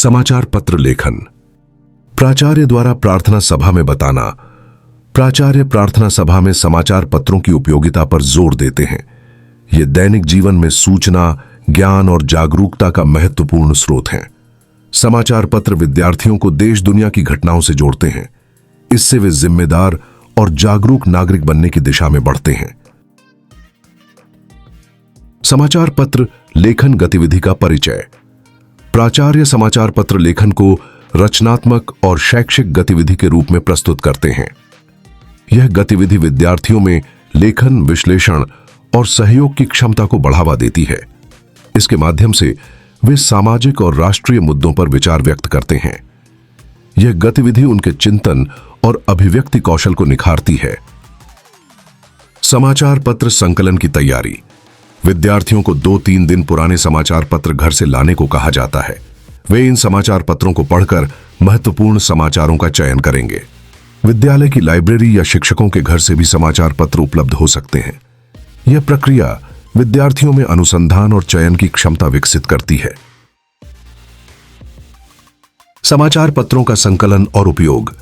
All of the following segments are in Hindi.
समाचार पत्र लेखन। प्राचार्य द्वारा प्रार्थना सभा में बताना। प्राचार्य प्रार्थना सभा में समाचार पत्रों की उपयोगिता पर जोर देते हैं। ये दैनिक जीवन में सूचना, ज्ञान और जागरूकता का महत्वपूर्ण स्रोत हैं। समाचार पत्र विद्यार्थियों को देश दुनिया की घटनाओं से जोड़ते हैं। इससे वे जिम्मेदार और जागरूक नागरिक बनने की दिशा में बढ़ते हैं। समाचार पत्र लेखन गतिविधि का परिचय। प्राचार्य समाचार पत्र लेखन को रचनात्मक और शैक्षिक गतिविधि के रूप में प्रस्तुत करते हैं। यह गतिविधि विद्यार्थियों में लेखन, विश्लेषण और सहयोग की क्षमता को बढ़ावा देती है। इसके माध्यम से वे सामाजिक और राष्ट्रीय मुद्दों पर विचार व्यक्त करते हैं। यह गतिविधि उनके चिंतन और अभिव्यक्ति कौशल को निखारती है। समाचार पत्र संकलन की तैयारी। विद्यार्थियों को 2-3 दिन पुराने समाचार पत्र घर से लाने को कहा जाता है। वे इन समाचार पत्रों को पढ़कर महत्वपूर्ण समाचारों का चयन करेंगे। विद्यालय की लाइब्रेरी या शिक्षकों के घर से भी समाचार पत्र उपलब्ध हो सकते हैं। यह प्रक्रिया विद्यार्थियों में अनुसंधान और चयन की क्षमता विकसित करती है। समाचार पत्रों का संकलन और उपयोग।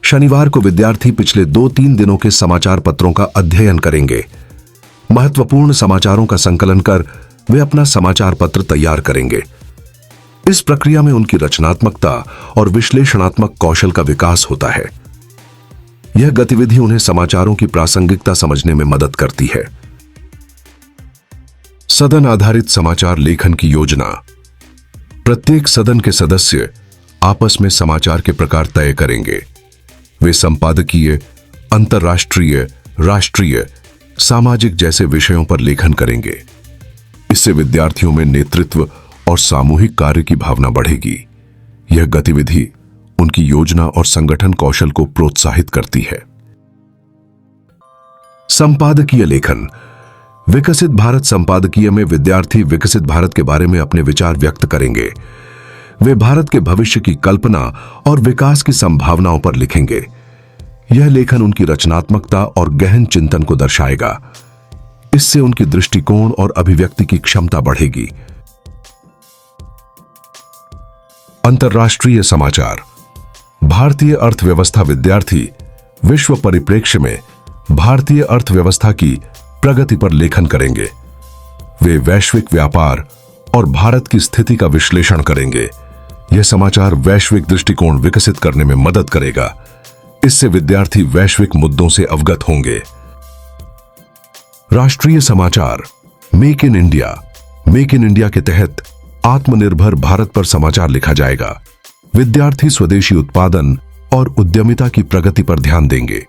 शनिवार को विद्यार्थी पिछले 2-3 दिनों के समाचार पत्रों का अध्ययन करेंगे। महत्वपूर्ण समाचारों का संकलन कर वे अपना समाचार पत्र तैयार करेंगे। इस प्रक्रिया में उनकी रचनात्मकता और विश्लेषणात्मक कौशल का विकास होता है। यह गतिविधि उन्हें समाचारों की प्रासंगिकता समझने में मदद करती है। सदन आधारित समाचार लेखन की योजना। प्रत्येक सदन के सदस्य आपस में समाचार के प्रकार तय करेंगे। वे संपादकीय, अंतर्राष्ट्रीय, राष्ट्रीय, सामाजिक जैसे विषयों पर लेखन करेंगे। इससे विद्यार्थियों में नेतृत्व और सामूहिक कार्य की भावना बढ़ेगी। यह गतिविधि उनकी योजना और संगठन कौशल को प्रोत्साहित करती है। संपादकीय लेखन। विकसित भारत संपादकीय में विद्यार्थी विकसित भारत के बारे में अपने विचार व्यक्त करेंगे। वे भारत के भविष्य की कल्पना और विकास की संभावनाओं पर लिखेंगे। यह लेखन उनकी रचनात्मकता और गहन चिंतन को दर्शाएगा। इससे उनकी दृष्टिकोण और अभिव्यक्ति की क्षमता बढ़ेगी। अंतर्राष्ट्रीय समाचार। भारतीय अर्थव्यवस्था। विद्यार्थी विश्व परिप्रेक्ष्य में भारतीय अर्थव्यवस्था की प्रगति पर लेखन करेंगे। वे वैश्विक व्यापार और भारत की स्थिति का विश्लेषण करेंगे। यह समाचार वैश्विक दृष्टिकोण विकसित करने में मदद करेगा। इससे विद्यार्थी वैश्विक मुद्दों से अवगत होंगे। राष्ट्रीय समाचार। Make in India. Make in India के तहत आत्मनिर्भर भारत पर समाचार लिखा जाएगा। विद्यार्थी स्वदेशी उत्पादन और उद्यमिता की प्रगति पर ध्यान देंगे।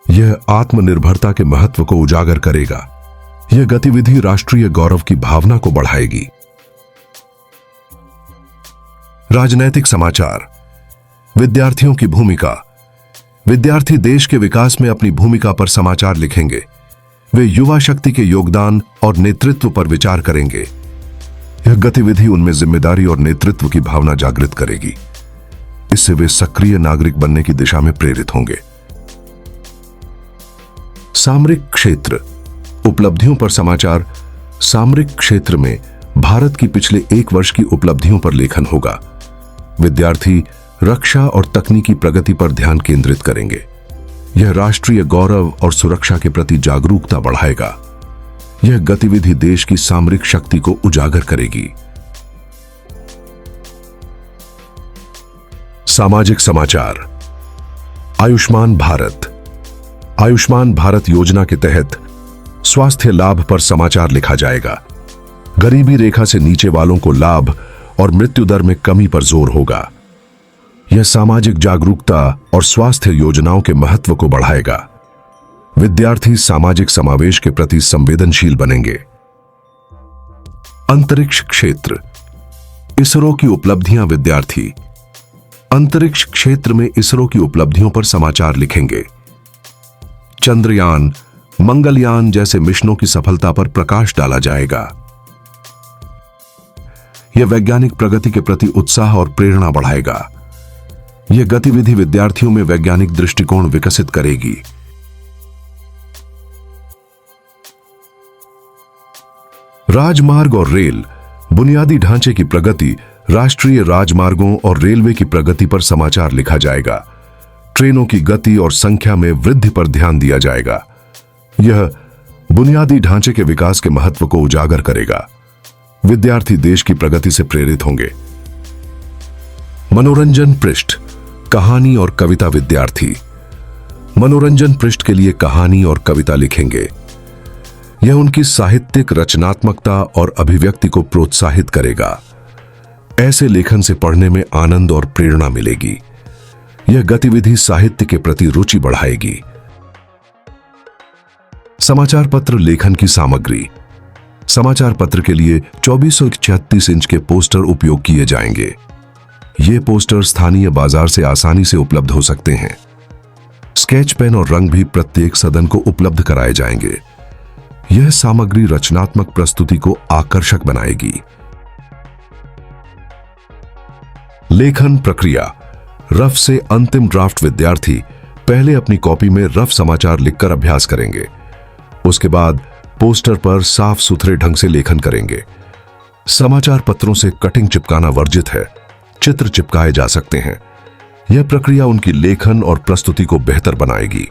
यह आत्मनिर्भरता के महत्व को उजागर करेगा। यह गतिविधि राष्ट्रीय गौरव की भावना को बढ़ाएगी। राजनैतिक समाचार। विद्यार्थियों की भूमिका। विद्यार्थी देश के विकास में अपनी भूमिका पर समाचार लिखेंगे। वे युवा शक्ति के योगदान और नेतृत्व पर विचार करेंगे। यह गतिविधि उनमें जिम्मेदारी और नेतृत्व की भावना जागृत करेगी। इससे वे सक्रिय नागरिक बनने की दिशा में प्रेरित होंगे। सामरिक क्षेत्र। उपलब्धियों पर समाचार। सामरिक क्षेत्र में भारत की पिछले 1 वर्ष की उपलब्धियों पर लेखन होगा। विद्यार्थी रक्षा और तकनीकी प्रगति पर ध्यान केंद्रित करेंगे। यह राष्ट्रीय गौरव और सुरक्षा के प्रति जागरूकता बढ़ाएगा। यह गतिविधि देश की सामरिक शक्ति को उजागर करेगी। सामाजिक समाचार। आयुष्मान भारत। आयुष्मान भारत योजना के तहत स्वास्थ्य लाभ पर समाचार लिखा जाएगा। गरीबी रेखा से नीचे वालों को लाभ और मृत्यु दर में कमी पर जोर होगा। यह सामाजिक जागरूकता और स्वास्थ्य योजनाओं के महत्व को बढ़ाएगा। विद्यार्थी सामाजिक समावेश के प्रति संवेदनशील बनेंगे। अंतरिक्ष क्षेत्र। इसरो की उपलब्धियां। विद्यार्थी अंतरिक्ष क्षेत्र में इसरो की उपलब्धियों पर समाचार लिखेंगे। चंद्रयान, मंगलयान जैसे मिशनों की सफलता पर प्रकाश डाला जाएगा। यह वैज्ञानिक प्रगति के प्रति उत्साह और प्रेरणा बढ़ाएगा। यह गतिविधि विद्यार्थियों में वैज्ञानिक दृष्टिकोण विकसित करेगी। राजमार्ग और रेल। बुनियादी ढांचे की प्रगति राष्ट्रीय राजमार्गों और रेलवे की प्रगति पर समाचार लिखा जाएगा। ट्रेनों की गति और संख्या में वृद्धि पर ध्यान दिया जाएगा। यह बुनियादी ढांचे के विकास के महत्व को उजागर करेगा। विद्यार्थी देश की प्रगति से प्रेरित होंगे। मनोरंजन पृष्ठ, कहानी और कविता। विद्यार्थी मनोरंजन पृष्ठ के लिए कहानी और कविता लिखेंगे। यह उनकी साहित्यिक रचनात्मकता और अभिव्यक्ति को प्रोत्साहित करेगा। ऐसे लेखन से पढ़ने में आनंद और प्रेरणा मिलेगी। यह गतिविधि साहित्य के प्रति रुचि बढ़ाएगी। समाचार पत्र लेखन की सामग्री। समाचार पत्र के लिए 2436 इंच के पोस्टर उपयोग किए जाएंगे। ये पोस्टर स्थानीय बाजार से आसानी से उपलब्ध हो सकते हैं। स्केच पेन और रंग भी प्रत्येक सदन को उपलब्ध कराए जाएंगे। यह सामग्री रचनात्मक प्रस्तुति को आकर्षक बनाएगी। लेखन प्रक्रिया। रफ से अंतिम ड्राफ्ट। विद्यार्थी पहले अपनी कॉपी में रफ समाचार लिखकर अभ्यास करेंगे। उसके बाद पोस्टर पर साफ सुथरे ढंग से लेखन करेंगे। समाचार पत्रों से कटिंग चिपकाना वर्जित है। चित्र चिपकाए जा सकते हैं। यह प्रक्रिया उनकी लेखन और प्रस्तुति को बेहतर बनाएगी।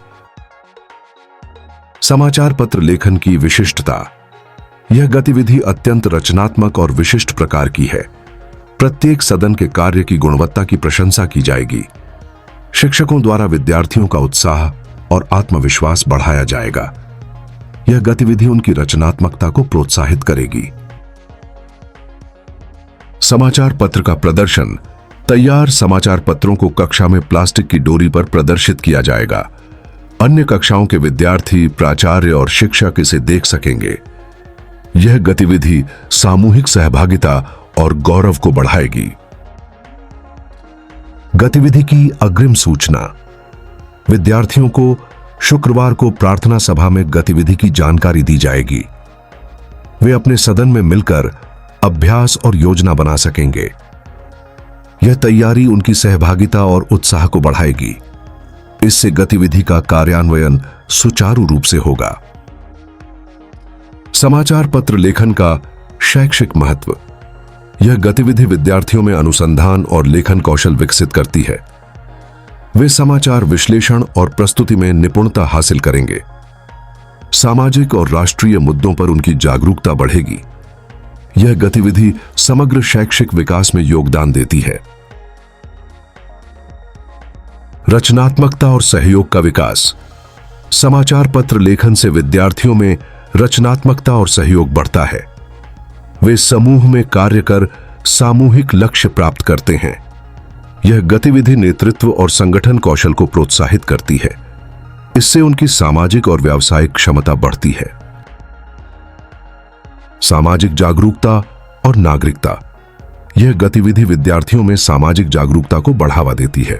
समाचार पत्र लेखन की विशिष्टता। यह गतिविधि अत्यंत रचनात्मक और विशिष्ट प्रकार की है। प्रत्येक सदन के कार्य की गुणवत्ता की प्रशंसा की जाएगी। शिक्षकों द्वारा विद्यार्थियों का उत्साह और आत्मविश्वास बढ़ाया जाएगा। यह गतिविधि उनकी रचनात्मकता को प्रोत्साहित करेगी। समाचार पत्र का प्रदर्शन। तैयार समाचार पत्रों को कक्षा में प्लास्टिक की डोरी पर प्रदर्शित किया जाएगा। अन्य कक्षाओं के विद्यार्थी, प्राचार्य और शिक्षक इसे देख सकेंगे। यह गतिविधि सामूहिक सहभागिता और गौरव को बढ़ाएगी। गतिविधि की अग्रिम सूचना। विद्यार्थियों को शुक्रवार को प्रार्थना सभा में गतिविधि की जानकारी दी जाएगी। वे अपने सदन में मिलकर अभ्यास और योजना बना सकेंगे। यह तैयारी उनकी सहभागिता और उत्साह को बढ़ाएगी। इससे गतिविधि का कार्यान्वयन सुचारू रूप से होगा। समाचार पत्र लेखन का शैक्षिक महत्व। यह गतिविधि विद्यार्थियों में अनुसंधान और लेखन कौशल विकसित करती है। वे समाचार विश्लेषण और प्रस्तुति में निपुणता हासिल करेंगे। सामाजिक और राष्ट्रीय मुद्दों पर उनकी जागरूकता बढ़ेगी। यह गतिविधि समग्र शैक्षिक विकास में योगदान देती है। रचनात्मकता और सहयोग का विकास। समाचार पत्र लेखन से विद्यार्थियों में रचनात्मकता और सहयोग बढ़ता है। वे समूह में कार्य कर सामूहिक लक्ष्य प्राप्त करते हैं। यह गतिविधि नेतृत्व और संगठन कौशल को प्रोत्साहित करती है। इससे उनकी सामाजिक और व्यावसायिक क्षमता बढ़ती है। सामाजिक जागरूकता और नागरिकता। यह गतिविधि विद्यार्थियों में सामाजिक जागरूकता को बढ़ावा देती है।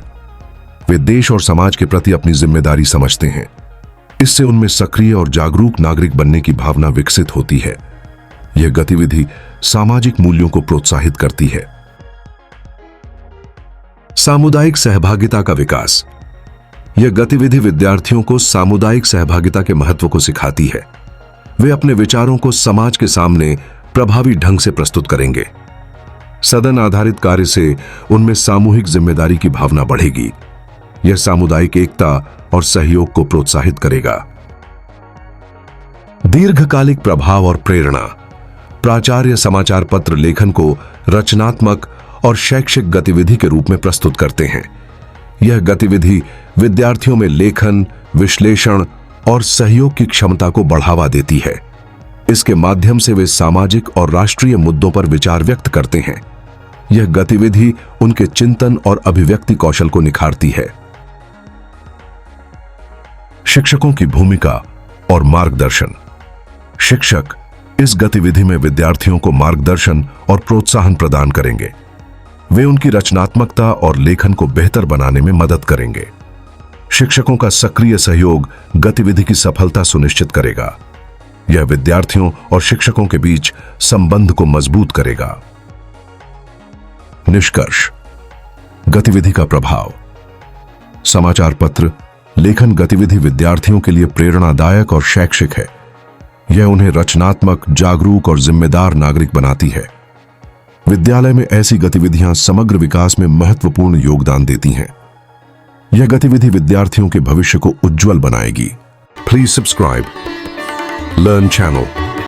वे देश और समाज के प्रति अपनी जिम्मेदारी समझते हैं। इससे उनमें सक्रिय और जागरूक नागरिक बनने की भावना विकसित होती है। यह गतिविधि सामाजिक मूल्यों को प्रोत्साहित करती है। सामुदायिक सहभागिता का विकास। यह गतिविधि विद्यार्थियों को सामुदायिक सहभागिता के महत्व को सिखाती है। वे अपने विचारों को समाज के सामने प्रभावी ढंग से प्रस्तुत करेंगे। सदन आधारित कार्य से उनमें सामूहिक जिम्मेदारी की भावना बढ़ेगी। यह सामुदायिक एकता और सहयोग को प्रोत्साहित करेगा। दीर्घकालिक प्रभाव और प्रेरणा। प्राचार्य समाचार पत्र लेखन को रचनात्मक और शैक्षिक गतिविधि के रूप में प्रस्तुत करते हैं। यह गतिविधि विद्यार्थियों में लेखन, विश्लेषण और सहयोग की क्षमता को बढ़ावा देती है। इसके माध्यम से वे सामाजिक और राष्ट्रीय मुद्दों पर विचार व्यक्त करते हैं। यह गतिविधि उनके चिंतन और अभिव्यक्ति कौशल को निखारती है। शिक्षकों की भूमिका और मार्गदर्शन। शिक्षक इस गतिविधि में विद्यार्थियों को मार्गदर्शन और प्रोत्साहन प्रदान करेंगे। वे उनकी रचनात्मकता और लेखन को बेहतर बनाने में मदद करेंगे। शिक्षकों का सक्रिय सहयोग गतिविधि की सफलता सुनिश्चित करेगा। यह विद्यार्थियों और शिक्षकों के बीच संबंध को मजबूत करेगा। निष्कर्ष। गतिविधि का प्रभाव। समाचार पत्र लेखन गतिविधि विद्यार्थियों के लिए प्रेरणादायक और शैक्षिक है। यह उन्हें रचनात्मक, जागरूक और जिम्मेदार नागरिक बनाती है। विद्यालय में ऐसी गतिविधियां समग्र विकास में महत्वपूर्ण योगदान देती हैं। यह गतिविधि विद्यार्थियों के भविष्य को उज्जवल बनाएगी। Please subscribe learn channel.